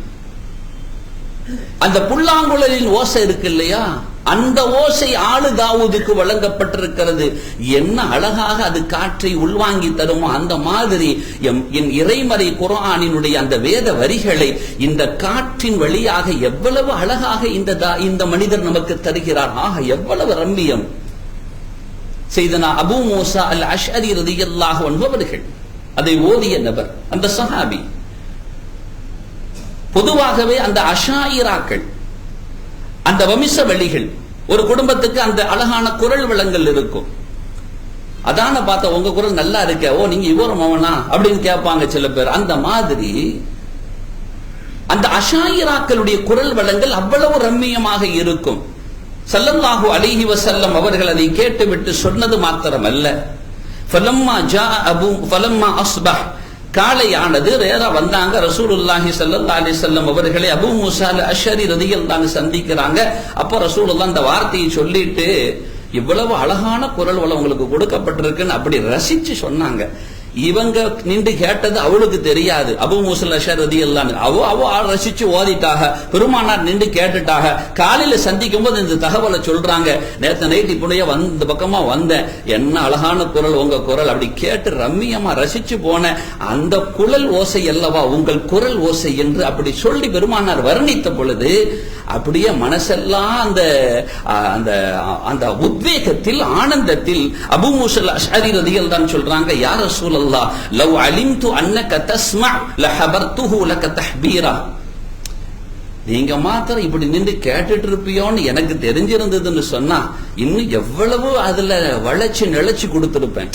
அந்த புல்லாங்குழலின் ஓசை இருக்கு இல்லையா, அந்த ஓசை ஆளு தாவூதுக்கு வழங்கப்பட்டிருக்கிறது. என்ன அழகாக அது காற்றை உள்வாங்கி தருமோ அந்த மாதிரி என் இறைமறை குர்ஆனினுடைய அந்த வேத வரிகளை இந்த காற்றின் வழியாக எவ்வளவு அழகாக இந்த மனிதர் நமக்கு தருகிறார். ஆக எவ்வளவு ரம்மியம்! செய்தனா அபூ மூஸா அல் அஷ்அரி ரலியல்லாஹு அன்ஹு அவர்கள் அதை ஓதிய நபர், அந்த சஹாபி. பொதுவாகவே அந்த அஷாயிராக்கள், அந்த வம்ச வழிகள், ஒரு குடும்பத்துக்கு அந்த அழகான குரல் வளங்கள் இருக்கும். அதான பார்த்த உங்க குரல் நல்லா இருக்க, ஓ நீங்க இவர மவனா அப்படின்னு கேட்பாங்க சில பேர். அந்த மாதிரி அந்த அஷாயிராக்களுடைய குரல் வளங்கள் அவ்வளவு ரம்மியமாக இருக்கும். ஸல்லல்லாஹு அலைஹி வஸல்லம் அவர்கள் அதை கேட்டுவிட்டு சொன்னது மாத்திரமல்ல, ஃபலம்மா ஜாஅ அபூ ஃபலம்மா அஸ்பஹ், காலையானது நேரா வந்தாங்க. ரசூலுல்லாஹி ஸல்லல்லாஹு அலைஹி வஸல்லம் அவர்களை அபூ மூஸா அல் அஷ்அரி ரலியல்லாஹு அன்ஹு சந்திக்கிறாங்க. அப்ப ரசூலுல்லாஹ் அந்த வார்த்தையை சொல்லிட்டு, இவ்வளவு அழகான குரல் வளம் உங்களுக்கு கொடுக்கப்பட்டிருக்குன்னு அப்படி ரசிச்சு சொன்னாங்க. இவங்க நின்று கேட்டது அவளுக்கு தெரியாது. அபூ மூஸா அல் அஷ்அரி ரலியல்லாஹு அன்ஹு அவ ரசிச்சு ஓதிட்டாக. பெருமானார் நின்று கேட்டுட்டாக. காலையில சந்திக்கும் போது இந்த தகவலை சொல்றாங்க, நேத்து நைட் இப்படியே இந்த பக்கமா வந்தேன், என்ன அழகான குரல் உங்க குரல், அப்படி கேட்டு ரம்மியமா ரசிச்சு போன அந்த குரல் ஓசை அல்லவா உங்கள் குரல் ஓசை என்று அப்படி சொல்லி பெருமானார் வர்ணித்த பொழுது அப்படியே மனசெல்லாம் அந்த உத்வேகத்தில், ஆனந்தத்தில் அபூ மூஸா அல் அஷ்அரி ரலியல்லாஹு அன்ஹு சொல்றாங்க, யா ரசூலல்லாஹ் லவ் அலிம்து அன்னக தஸ்மா லஹபர்துஹு லக தஹ்பீரா. நீங்க மாத்திரம் இப்படி நின்று கேட்டுட்டு இருப்பியோன்னு எனக்கு தெரிஞ்சிருந்ததுன்னு சொன்னா இன்னும் எவ்வளவு அதுல வளைச்சு நிலைச்சு கொடுத்திருப்பேன்.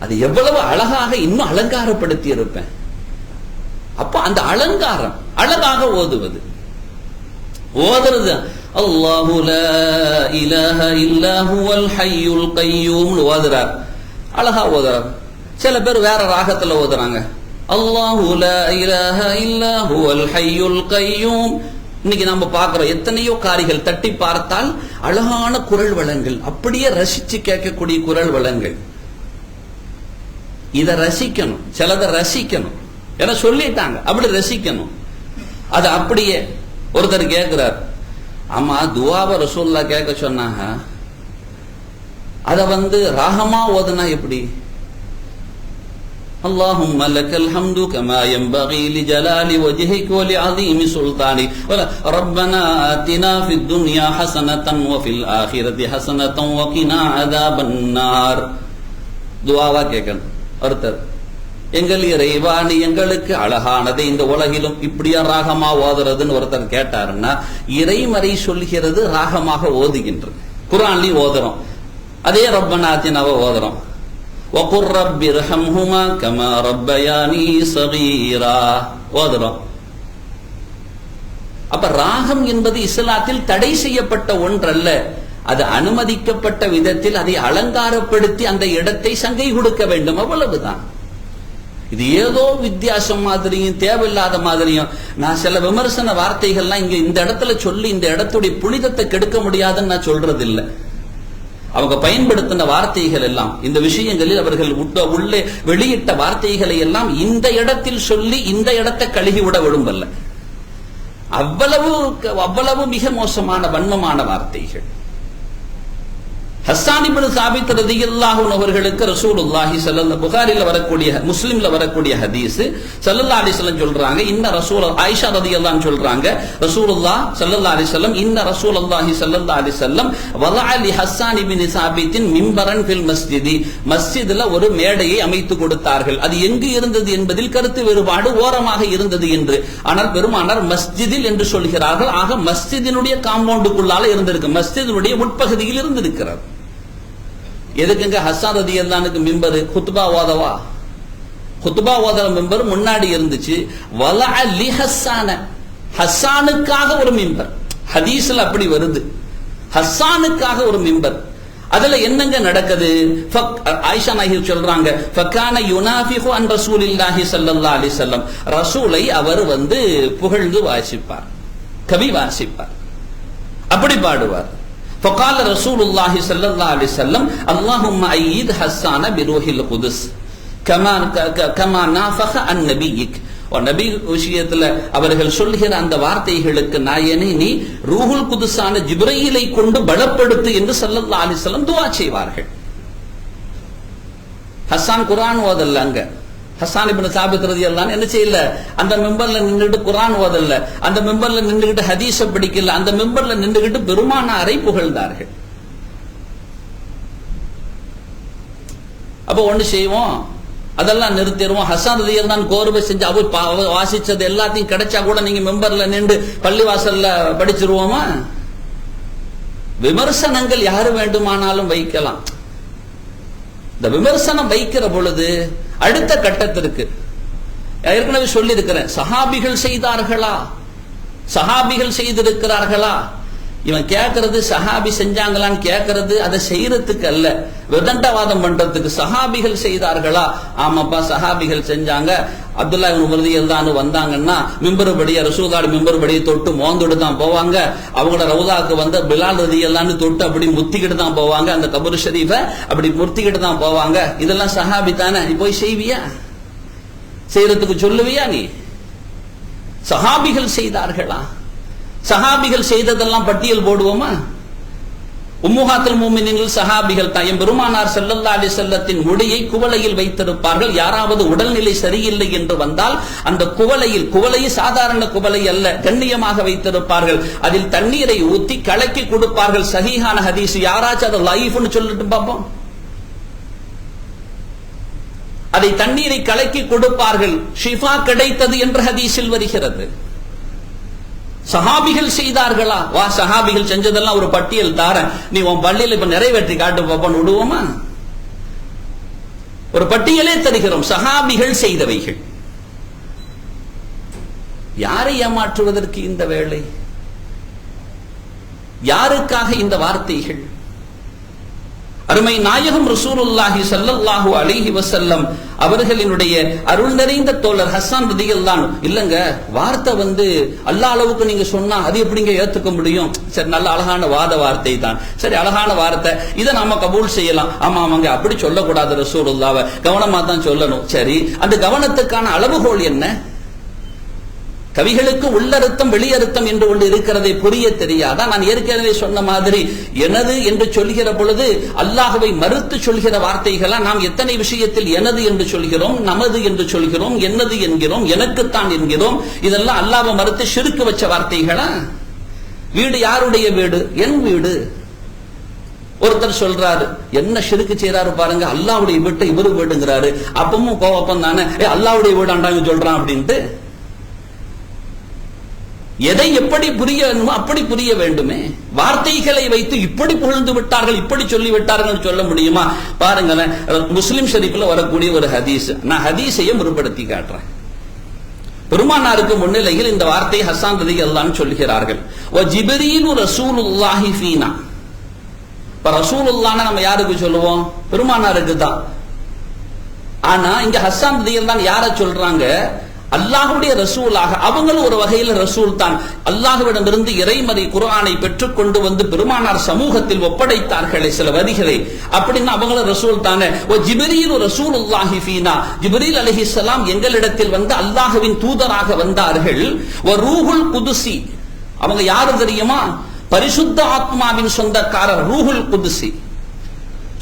அது எவ்வளவு அழகாக இன்னும் அலங்காரப்படுத்தி இருப்பேன். அப்ப அந்த அலங்காரம், அழகாக ஓதுவது, ஓதுறது அல்லாஹு லா இலாஹ இல்லா ஹுவல் ஹய்யுல் கய்யூம் ஓதுறார், அழகா ஓதுறார். சில பேர் வேற ராகத்துல ஓதுறாங்க, அல்லாஹு லா இலாஹ இல்லா ஹுவல் ஹய்யுல் கய்யூம். இன்னைக்கு நம்ம பார்க்கிறோம் எத்தனையோ காரிகள் தட்டி பார்த்தால் அழகான குரல் வளங்கள், அப்படியே ரசிச்சு கேட்கக்கூடிய குரல் வளங்கள். இத ரசிக்கணும், சிலதை ரசிக்கணும், ஏன்னா சொல்லிட்டாங்க அப்படி ரசிக்கணும். அது அப்படியே ஒருத்தர் கேட்கிறார், ஆமா துஆவை ரசூலுல்லாஹ் கேட்க சொன்னாங்க, அத ராகமா ஓதுனா எப்படி? اللهم لك الحمد كما ينبغي لجلال وجهك ولعظيم سلطانك ربنا آتنا في الدنيا حسنة وفي الآخرة حسنة وقنا عذاب النار. துஆவா கேட்கணும். ஒருத்தர், எங்கள் இறைவா நீ எங்களுக்கு அழகானதை இந்த உலகிலும் இப்படியா ராகமா ஓதுறதுன்னு ஒருத்தர் கேட்டாருன்னா, இறைமறை சொல்கிறது ராகமாக ஓதுகின்றது. குர்ஆன்லயும் ஓதுறோம், அதே ரப்பனா ஆத்தினாவை ஓதுறோம். வகுர் ரப்பி ரஹம்ஹுமா கமா ரப்பயானி ஸகீரா ஓதுறோம். அப்ப ராகம் என்பது இஸ்லாத்தில் தடை செய்யப்பட்ட ஒன்றல்ல. அது அனுமதிக்கப்பட்ட விதத்தில் அதை அலங்காரப்படுத்தி அந்த இடத்தை சங்கை கொடுக்க வேண்டும், அவ்வளவுதான். இது ஏதோ வித்தியாசம் மாதிரியும் தேவையில்லாத மாதிரியும் நான் சில விமர்சன வார்த்தைகள்லாம் இங்க இந்த இடத்துல சொல்லி இந்த இடத்துடைய புனிதத்தை கெடுக்க முடியாதுன்னு நான் சொல்றது இல்லை. அவங்க பயன்படுத்தின வார்த்தைகள் எல்லாம் இந்த விஷயங்களில் அவர்கள் உள்ளே வெளியிட்ட வார்த்தைகளை எல்லாம் இந்த இடத்தில் சொல்லி இந்த இடத்தை கழுகி விட விடும்பல்ல. அவ்வளவு மிக மோசமான வன்மமான வார்த்தைகள். ஹஸ்ஸான் இப்னு சாபித் ரலியல்லாஹு அன்ஹு அவர்களுக்கு ரசூலுல்லாஹி ஸல்லல்லாஹு புகாரில வரக்கூடிய முஸ்லிம்ல வரக்கூடிய ஹதீஸ் ஸல்லல்லாஹு அலைஹி வஸல்லம் சொல்றாங்க, இன்ன ரசூல் ஆயிஷா ரலியல்லாஹு அன்ஹா சொல்றாங்க, ரசூலுல்லாஹ் ஸல்லல்லாஹு அலைஹி வஸல்லம் இன்ன ரசூலுல்லாஹி ஸல்லல்லாஹு அலைஹி வஸல்லம் வலஅ லி ஹஸ்ஸான் இப்னு சாபித்தின் மிம்பரன் ஃபில் மஸ்ஜிதி, மஸ்ஜிதுல ஒரு மேடையை அமைத்து கொடுத்தார்கள். அது எங்கு இருந்தது என்பதில் கருத்து வேறுபாடு, ஓரமாக இருந்தது என்று. ஆனால் பெருமானார் மஸ்ஜிதில் என்று சொல்கிறார்கள். ஆக மஸ்ஜிதினுடைய காம்பவுண்டுக்குள்ளால இருந்திருக்கு, மஸ்ஜிதினுடைய உட்பகுதியில் இருந்திருக்கிறார். எதுக்குங்க ஹஸ்ஸான் ரலியல்லாஹு மிம்பர் குத்பா ஓதவா? குத்பா ஓதற மிம்பர் முன்னாடி இருந்துச்சு. வலஅ லி ஹஸ்ஸான, ஹஸ்ஸானுக்காக ஒரு மிம்பர். ஹதீஸ்ல அப்படி வருது, ஹஸ்ஸானுக்காக ஒரு மிம்பர். அதுல என்னங்க நடக்குது? ஆயிஷா நாயகி சொல்றாங்க, ஃபகான யுனாஃபிஹு அன் ரசூலில்லாஹி ஸல்லல்லாஹு அலைஹி வஸல்லம், ரசூலை அவர் புகழ்ந்து வாசிப்பார், கவி வாசிப்பார், அப்படி பாடுவார். فقال رسول الله صلى الله عليه وسلم اللهم أيد حسان بروح القدس كما نافخ عن نبيك. நபி விஷயத்துல அவர்கள் சொல்லுகிற அந்த வார்த்தைகளுக்கு நாயனே நீ ரூஹுல் குதுஸான ஜிப்ரீலை கொண்டு பலப்படுத்து என்று ஸல்லல்லாஹு அலைஹி வஸல்லம் துஆ செய்வார்கள். ஹஸ்ஸான் குர்ஆன் ஓதல்ல. அங்க ஹஸ்ஸான் இப்னு சாபித் ரலியல்லாஹு அன்ஹு என்ன செய்யல? அந்த மெம்பர்ல நின்னுட்டு குர்ஆன் ஓதல்ல, அந்த மெம்பர்ல நின்னுகிட்டு ஹதீஸ படிக்கல, அந்த மெம்பர்ல நின்னுகிட்டு பெருமானாரை புகழ்ந்தார்கள். அப்ப ஒண்ணு செய்வோம், அதெல்லாம் நிறுத்திடுவோம். ஹஸ்ஸான் ரலியல்லாஹு அன்ஹு கோர்வை செஞ்சு அவர் வாசிச்சது எல்லாத்தையும் கிடைச்சா கூட நீங்க மெம்பர்ல நின்று பள்ளிவாசல்ல படிச்சிருவோமா? விமர்சனங்கள் யாரு வேண்டுமானாலும் வைக்கலாம். இந்த விமர்சனம் வைக்கிற பொழுது அடுத்த கட்டத்திற்கு ஏற்கனவே சொல்லி இருக்கிறேன், சஹாபிகள் செய்தார்களா, சஹாபிகள் செய்திருக்கிறார்களா? இவன் கேட்கறது சஹாபி செஞ்சாங்களான்னு கேட்கறது அதை செய்யறதுக்கு அல்ல, விதண்டவாதம் பண்றதுக்கு. சஹாபிகள் செய்தார்களா? ஆமாப்பா சஹாபிகள் செஞ்சாங்க. அப்துல்லா இப்னு ரலியல்லாஹு வந்தாங்கன்னா மிம்பர்படியை ரசூலுல்லாஹி மிம்பர்படியை தொட்டு மோந்துட்டு தான் போவாங்க. அவங்களோட ரவுதாக்கு வந்த பிலால் ரலியல்லாஹு தொட்டு அப்படி முத்திக்கிட்டு தான் போவாங்க, அந்த கபர் ஷரீஃபை அப்படி முத்திக்கிட்டு தான் போவாங்க. இதெல்லாம் சஹாபி தானே? நீ போய் செய்வியா? செய்யறதுக்கு சொல்லுவியா நீ? சஹாபிகள் செய்தார்களா? சஹாபிகள் செய்ததெல்லாம் பட்டியல் போடுவோமா? உம்முஹாத்துல் முஃமினீன்கள் சஹாபிகள் தான். பெருமானார் ஸல்லல்லாஹு அலைஹி வஸல்லத்தின் முடியை குவளையில் வைத்திருப்பார்கள். யாராவது உடல்நிலை சரியில்லை என்று வந்தால் அந்த குவளையை சாதாரண குவளை அல்ல, கண்ணியமாக வைத்திருப்பார்கள். அதில் தண்ணீரை ஊத்தி கலக்கி கொடுப்பார்கள். சஹீஹான ஹதீஸ். யாராச்சும் அதை லைஃப்னு சொல்லிட்டு பார்ப்போம். அதை தண்ணீரை கலக்கி கொடுப்பார்கள், ஷிஃபா கிடைத்தது என்று ஹதீஸில் வருகிறது. சஹாபிகள் செய்தார்களா? வா, சஹாபிகள் செஞ்சதெல்லாம் ஒரு பட்டியல் தாரேன், நீ உன் பள்ளியில் இப்ப நிறைவேற்றி காட்டு பாப்பான்னு விடுவோமா? ஒரு பட்டியலே தருகிறோம், சஹாபிகள் செய்தவைகள். யாரை ஏமாற்றுவதற்கு இந்த வேளை? யாருக்காக இந்த வார்த்தைகள்? அருமை நாயகம் ரசூலுல்லாஹி ஸல்லல்லாஹு அலைஹி வஸல்லம் அவர்களினுடைய அருள் நிறைந்த தோழர் ஹஸ்ஸான் ரலியல்லாஹு அன்ஹு, இல்லங்க வார்த்தை அல்லாஹ் அளவுக்கு நீங்க சொன்னா அது எப்படிங்க ஏத்துக்க முடியும்? சரி, நல்ல அழகான வார்த்தை தான், சரி அழகான வார்த்தை, இதை நாம கபூல் செய்யலாம். ஆமா ஆமாங்க, அப்படி சொல்லக்கூடாது, ரசூலுல்லாஹ்வை கவனமா தான் சொல்லணும். சரி, அந்த கவனத்துக்கான அளவுகோல் என்ன? கவிகளுக்கு உள்ளர்த்தம் வெளியர்த்தம் என்று ஒன்று இருக்கிறதை புரிய தெரியாதா? நான் ஏற்கனவே சொன்ன மாதிரி எனது என்று சொல்கிற பொழுது அல்லாஹ்வை மறுத்து சொல்கிற வார்த்தைகளா? நாம் எத்தனை விஷயத்தில் எனது என்று சொல்கிறோம், நமது என்று சொல்கிறோம், என்னது என்கிறோம், எனக்குத்தான் என்கிறோம். இதெல்லாம் அல்லாஹ்வை மறுத்து ஷிர்க் வச்ச வார்த்தைகளா? வீடு யாருடைய வீடு? என் வீடு. ஒருத்தர் சொல்றாரு, என்ன ஷிர்க் செய்யறாரு பாருங்க, அல்லாஹ்வுடைய வீட்டை இவரு வீடுங்கிறாரு. அப்பவும் கோவப்பம் தானே, அல்லாஹ்வுடைய வீடாண்டாங்க சொல்றான் அப்படின்ட்டு. எதை எப்படி புரிய வேண்டுமோ அப்படி புரிய வேண்டுமே. வார்த்தைகளை வைத்து இப்படி புகழ்ந்து விட்டார்கள், இப்படி சொல்லி விட்டார்கள் சொல்ல முடியுமா? பாருங்களேன், முஸ்லிம் ஷரீஃப்ல வரக்கூடிய ஒரு ஹதீஸ், நான் ஹதீஸையே முற்படுத்தி காட்டுறேன். பெருமானாருக்கு முன்னிலையில் இந்த வார்த்தை ஹஸ்ஸான் ரலியல்லாஹு அன்ஹு சொல்கிறார்கள், வ ஜிப்ரீலு ரசூலுல்லாஹி ஃபீனா. இப்ப ரசூலுல்லாஹ்னா நம்ம யாருக்கு சொல்லுவோம்? பெருமானாருக்கு தான். ஆனா இங்க ஹஸ்ஸான் ரலியல்லாஹு அன்ஹு யாரை சொல்றாங்க? அல்லாஹ்வுடைய ரசூலாக. அவங்களும் ஒரு வகையில் ரசூல் தான். அல்லாஹ்விடமிருந்து இறைமறை குர்ஆனை பெற்றுக் கொண்டு வந்து பெருமானார் சமூகத்தில் ஒப்படைத்தார்களே சில வரிகளை, அப்படின்னா அவங்களும் ரசூல் தானே. ஓ ஜிப்ரீல் ரசூலுல்லாஹி ஃபீனா, ஜிப்ரீல் அலைஹிஸ்ஸலாம் எங்களிடத்தில் வந்து அல்லாஹ்வின் தூதராக வந்தார்கள். வ ரூஹுல் குதுசி, அவங்க யாரு தெரியுமா? பரிசுத்த ஆத்மாவின் சொந்தக்காரர் ரூஹுல் குதுசி.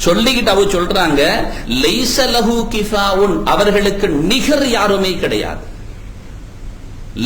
சொல்லிக்கிட்டு அவ சொல்றாங்க, லைஸ லஹு கிஃபாவுன், அவர்களுக்கு நிகர் யாருமே கிடையாது.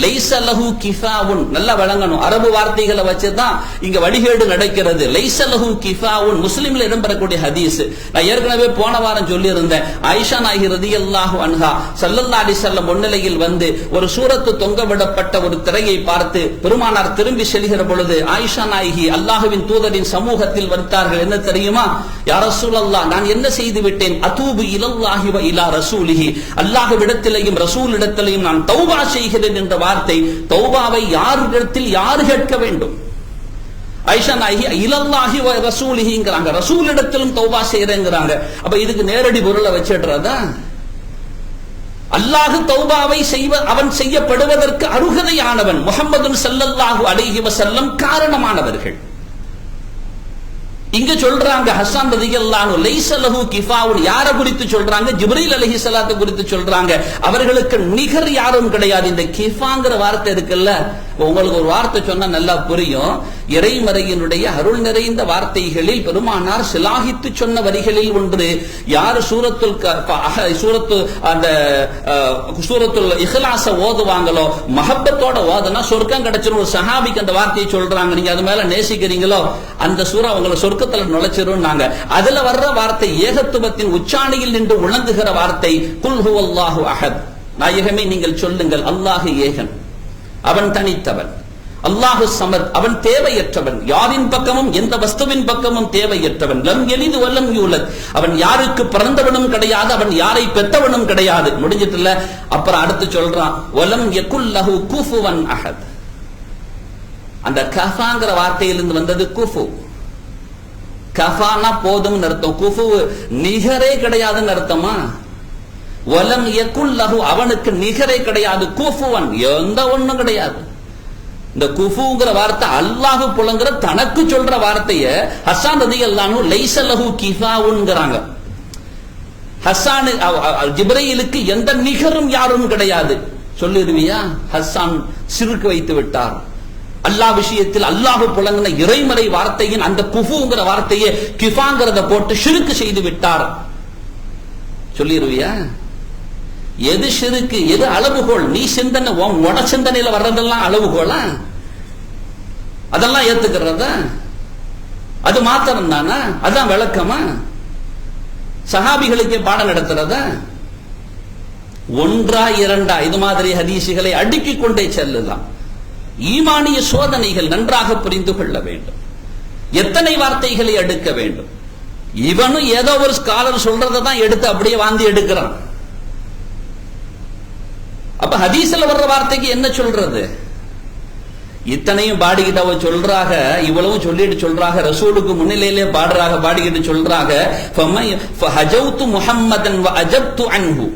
லைஸ லஹு கிஃபாவுன், நல்லா விளங்கணும். அரபு வார்த்தைகளை வச்சுதான் இங்க வழிகேடு நடக்கிறது. லைஸ லஹு கிஃபாவுன் முஸ்லிம்ல இடம்பெறக்கூடிய ஹதீஸ். நான் ஏற்கனவே போன வாரம் சொல்லி இருந்தேன். ஆயிஷா நாயகி ரலியல்லாஹு அன்ஹா ஸல்லல்லாஹு அலைஹி வஸல்லம் முன்னிலையில் வந்து ஒரு சூரத்து தொங்கவிடப்பட்ட ஒரு திரையை பார்த்து பெருமானார் திரும்பி செல்கிற பொழுது ஆயிஷா நாயகி அல்லாஹ்வின் தூதரின் சமூகத்தில் வந்தார்கள். என்ன தெரியுமா? யா ரசூலல்லாஹ், நான் என்ன செய்து விட்டேன்? அதூபு இலல்லாஹி வ இலா ரசூலிஹி, அல்லாஹ்விடத்திலேயும் ரசூலிடத்திலேயும் நான் தௌபா செய்கிறேன் என்ற வார்த்தை. தௌபாவை யாரிடத்தில் யார் கேட்க வேண்டும்? ஆயிஷா நாயகி இலல்லாஹி வ ரசூலிஹிங்கறாங்க, ரசூலிடத்திலும் தௌபா செய்றேங்கறாங்க. அப்ப இதுக்கு நேரடி பொருளை வச்சிடுறதா? அல்லாஹ் தௌபாவை அவன் செய்யப்படுவதற்கு அருகதையானவன். முஹம்மது ஸல்லல்லாஹு அலைஹி வஸல்லம் காரணமானவர்கள். இங்க சொல்றாங்க ஹஸ்ஸான் ரலியல்லாஹு அன்ஹு லைஸ லஹு கிஃபாவுன், யார குறித்து சொல்றாங்க? ஜிப்ரீல் அலைஹிஸ்ஸலாத்து குறித்து சொல்றாங்க. அவர்களுக்கு நிகர் யாரும் கிடையாது. இந்த கிஃபாங்கிற வார்த்தை இருக்குல்ல, உங்களுக்கு ஒரு வார்த்தை சொன்னா நல்லா புரியும். இறைமறையினுடைய அருள் நிறைந்த வார்த்தைகளில் பெருமானார் சிலாகித்து சொன்ன வரிகளில் ஒன்று. யார் சூரத்துல் இஹ்லாஸ ஓதுவாங்களோ, மஹப்பத்தோட ஓதுனா சொர்க்கம் கிடைச்சிரும். ஒரு சஹாபிக்கு அந்த வார்த்தையை சொல்றாங்க. நீங்க அது மேல நேசிக்கிறீங்களோ அந்த சூரா உங்களை சொர்க்கத்துல நுழைச்சிரும். அதுல வர்ற வார்த்தை ஏகத்துவத்தின் உச்சாணியில் நின்று உணர்ந்துகிற வார்த்தை குல் ஹுவல்லாஹு அஹத். நாயகமே நீங்கள் சொல்லுங்கள், அல்லாஹ் ஏகன், அவன் தனித்தவன். அல்லாஹு சமத், அவன் தேவையற்றவன். யாரின் பக்கமும் எந்த வஸ்துவின் பக்கமும் தேவையற்றவன். லம் யலித் வலம் யூலத், அவன் யாருக்கு பிறந்தவனும் கிடையாது, அவன் யாரை பெற்றவனும் கிடையாது. முடிஞ்சிட்டுல. அப்புறம் அடுத்து சொல்றான், வலம் யகுல் லஹு குஃபுவன் அஹத். அந்த கஃபாங்கிற வார்த்தையிலிருந்து வந்தது குஃபு. கஃபானா போதும்னு அர்த்தம். குஃபு நிகரே கிடையாதுன்னு அர்த்தமா? வலம் யகுல் லஹு, அவனுக்கு நிகரே கிடையாது. குஃபுவன், எந்த ஒண்ணும் கிடையாது. இந்த குஃபுங்கிற வார்த்தை அல்லாஹ் புலங்கிற தனக்கு சொல்ற வார்த்தைய ஹஸ்ஸான் ரலியல்லாஹு அன்ஹு லைஸ லஹு கிஃபாவுன்ங்கறாங்க. ஹஸ்ஸான் ஜிப்ரீலுக்கு எந்த நிகரும் யாரும் கிடையாது சொல்லிடுவியா? ஹஸ்ஸான் சிறுக்கு வைத்து விட்டார். அல்லாஹ் விஷயத்தில் அல்லாஹ் புலங்கின இறைமறை வார்த்தையின் அந்த குஃபுங்கிற வார்த்தையை கிஃபாங்கிறத போட்டு ஷிர்க் செய்து விட்டார் சொல்லிடுவியா? எது ஷிருக்கு, எது அளவுகோல்? நீ சிந்தனை, உட சிந்தனையில வர்றதெல்லாம் அளவுகோலா? அதெல்லாம் ஏத்துக்கிறதா? அது மாத்திரம் தானா? அதான் விளக்கமா? சஹாபிகளுக்கே பாடம் நடத்துறதா? ஒன்றா இரண்டா இது மாதிரி ஹதீசுகளை அடுக்கிக் கொண்டே செல்லலாம். ஈமானிய சோதனைகள் நன்றாக புரிந்து கொள்ள வேண்டும். எத்தனை வார்த்தைகளை எடுக்க வேண்டும்? இவனும் ஏதோ ஒரு ஸ்காலர் சொல்றதை தான் எடுத்து அப்படியே வாந்தி எடுக்கிறான். அப்ப ஹதீஸ்ல வர்ற வார்த்தைக்கு என்ன சொல்றது? இத்தனையும் பாடிக்கிட்ட சொல்றாக, இவ்வளவு சொல்லிட்டு சொல்றாக, ரசூலுக்கு முன்னிலையிலே பாடுறாக, பாடிக்கிட்டு சொல்றாக, ஃபஹஜௌது முஹம்மதன் வ அஜப்து அன்ஹு,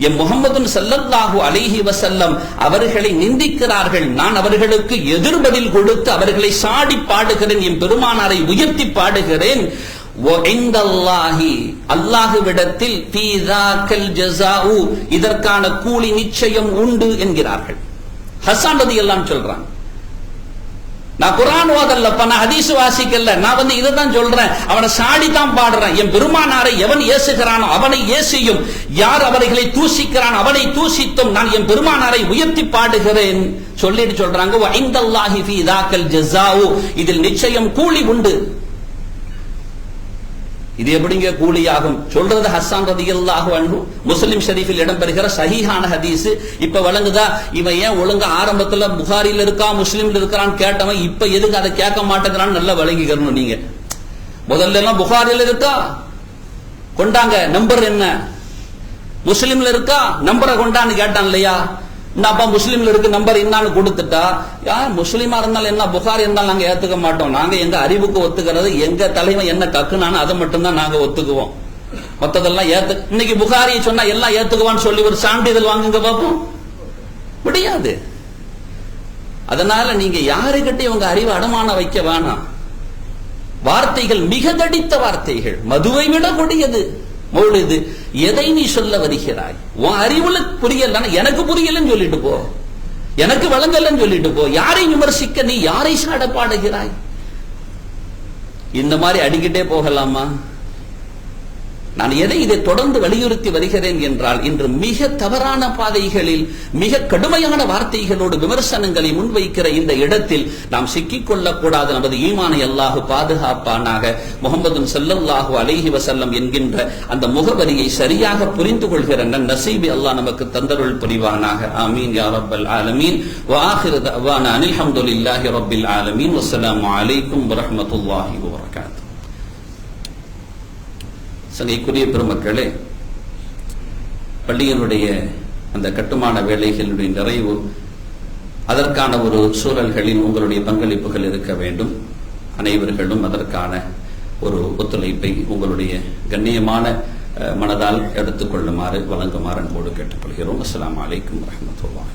எம் முஹம்மது ஸல்லல்லாஹு அலைஹி வஸல்லம் அவர்களை நிந்திக்கிறார்கள், நான் அவர்களுக்கு எதிர்பதில் கொடுத்து அவர்களை சாடி பாடுகிறேன், என் பெருமானாரை உயர்த்தி பாடுகிறேன். அல்லாஹுவிடத்தில் இதற்கான கூலி நிச்சயம் உண்டு என்கிறார்கள். ஹஸ்ஸான் ரலியல்லாஹு அன்ஹு சொல்றான், நான் குர்ஆன் ஓதல்லப்பா, நான் ஹதீஸ் வாசிக்கல, நான் இதைதான் சொல்றேன், அவனை சாடி தான் பாடுறேன். என் பெருமானாரை எவன் ஏசுகிறானோ அவனை ஏசியும், யார் அவர்களை தூசிக்கிறான் அவனை தூசித்தும் நான் என் பெருமானாரை உயர்த்தி பாடுகிறேன் சொல்லிட்டு சொல்றாங்க. வ இன்தல்லாஹி ஃபீ தாக்கல் ஜஸாஉ, இதில் நிச்சயம் கூலி உண்டு. இது எப்படிங்க கூலியாகும்? சொல்றது ஹஸ்ஸான் ரலியல்லாஹு அன்ஹு, முஸ்லிம் ஷரீஃபில் இடம்பெறுகிற சஹீஹான ஹதீஸ். இப்ப வழங்குதா? இவன் ஏன் ஒழுங்கா ஆரம்பத்துல புகாரில இருக்கா முஸ்லிம்ல இருக்கிறான்னு கேட்டவன் இப்ப எதுக்கு அதை கேட்க மாட்டேங்கிறான்னு நல்லா வழங்கிக்கணும். நீங்க முதல்ல எல்லாம் புகாரில இருக்கா கொண்டாங்க, நம்பர் என்ன? முஸ்லிம்ல இருக்கா நம்பரை கொண்டான்னு கேட்டான் இல்லையா? என்னப்பா முஸ்லிம்ல இருக்கு நம்பர் என்னன்னு கொடுத்துட்டா, யார் முஸ்லிமா இருந்தாலும் என்ன புகாரி இருந்தாலும் நாங்க ஏத்துக்க மாட்டோம். நாங்க எங்க அறிவுக்கு ஒத்துக்கிறது எங்க தலைமை என்ன கக்குனான்னு அதை மட்டும்தான் நாங்க ஒத்துக்குவோம். மத்ததெல்லாம் இன்னைக்கு புகாரியை சொன்னா எல்லாம் ஏத்துக்குவான்னு சொல்லி ஒரு சான்றிதழ் வாங்குங்க பாப்போம். முடியாது. அதனால நீங்க யாருக்கிட்ட உங்க அறிவை அடமான வைக்க வேணாம். வார்த்தைகள் மிக தடித்த வார்த்தைகள், மதுவை விட கொடியது மௌலிது. எதை நீ சொல்ல வருகிறாய்? உன் அறிவுல புரியல, எனக்கு புரியலன்னு சொல்லிட்டு போ, எனக்கு வழங்கலன்னு சொல்லிட்டு போ. யாரை விமர்சிக்க நீ யாரை சாட பாடுகிறாய்? இந்த மாதிரி அடிக்கிட்டே போகலாமா? நான் இதை தொடர்ந்து வலியுறுத்தி வருகிறேன் என்றால், இன்று மிக தவறான பாதைகளில் மிக கடுமையான வார்த்தைகளோடு விமர்சனங்களை முன்வைக்கிற இந்த இடத்தில் நாம் சிக்கிக் கொள்ளக்கூடாது. நமது ஈமானை அல்லாஹ் பாதுகாப்பானாக. முஹம்மது ஸல்லல்லாஹு அலைஹி வஸல்லம் என்கின்ற அந்த முகவரியை சரியாக புரிந்து கொள்கிற நசீபை அல்லாஹ் நமக்கு தந்தருள் புரிவானாக. ஆமீன் யா ரப்பல் ஆலமீன். வ ஆகிரு தஅவானா அனில் ஹம்துலில்லாஹி ரப்பில் ஆலமீன். வஸ்ஸலாமு அலைக்கும் வரஹ்மத்துல்லாஹி வபரகாத்துஹு. சங்கைக்குரிய பெருமக்களே, பள்ளியினுடைய அந்த கட்டுமான வேலைகளுடைய நிறைவு, அதற்கான ஒரு சூழல்களில் உங்களுடைய பங்களிப்புகள் இருக்க வேண்டும். அனைவர்களும் அதற்கான ஒரு ஒத்துழைப்பை உங்களுடைய கண்ணியமான மனதால் எடுத்துக்கொள்ளுமாறு வழங்குமாறு அன்போடு கேட்டுக்கொள்கிறோம். அஸ்ஸலாமு அலைக்கும் வரஹ்மத்துல்லாஹி.